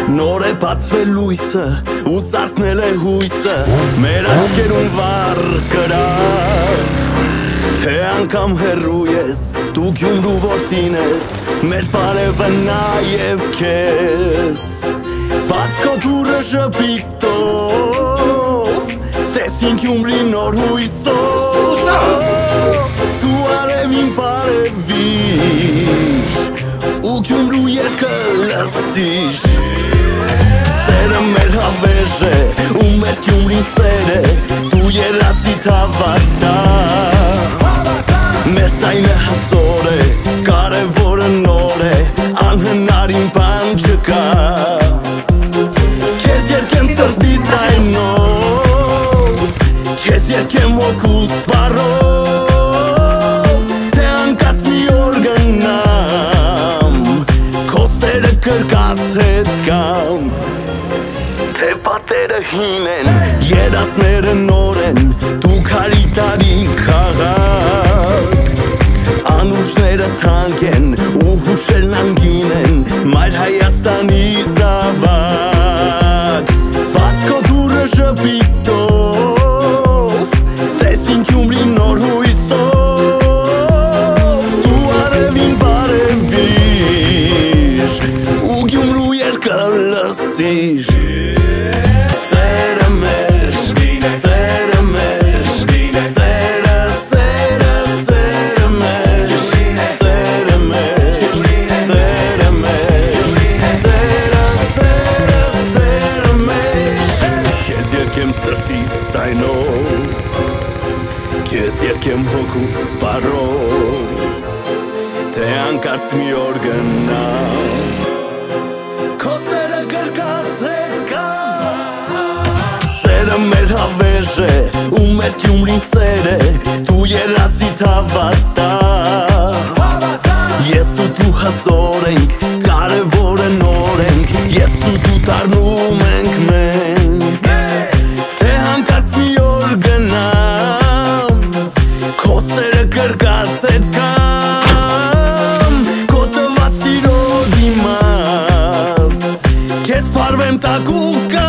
Նոր է բացվել լույսը ու ծարթնել է հույսը մեր աչքերում վառ կրակ Թե անգամ հեռու ես դու Գյումրու որդին ես մեր բարևը նաև քեզ Բաց քո դուռը ժպիտով տեսինք Գյումրի նոր հույսով Դու արևին բարևիր ու Գյումրու երգը լսիր Սերը մեր հավերժ է ու մեր Գյումրին սեր է դու երազի թավատա Մեր ձայնը հասոր է, կարևորը նոր է, անհնարին բան չկա Քեզ երգեմ սրտի ձայնով, քեզ երգեմ ոգուս բարով Թե անկած մի օր գնամ, քո սերը կրկած հետ կամ Թե պատերը հին են, երազները նոր են, դու քարի տարի քաղաք Անուշները թանկ են ու հուշերն անգին են Մայր Հայաստանի զավակ Բաց քո դուռը ժպիտով տեսինք Գյումրի նոր հույսով Դու արևին բարևիր ու Գյումրու երգը լսիր Սերը մեր, սերը մեր, սերը, սերը, սերը մեր Սերը մեր, սերը մեր, սերը, սերը, սերը մեր Քեզ երգեմ սրտիս ձայնով, քեզ երգեմ հոգուս բարով Թե անկարծ մի օր գնամ, քո սերը կրկած հետ կա Սերը մեր հավերժ է ու մեր Գյումրին սեր է դու երազի թավատա Ես ու դու հզոր ենք, կարևորը նոր ենք Ես ու դու տարնում ենք մենք Թե հանկարծ մի օր գնամ, քո սերը կրկած հետ կամ Քո տված սիրո դիմաց, քեզ փարվեմ տակ ու կա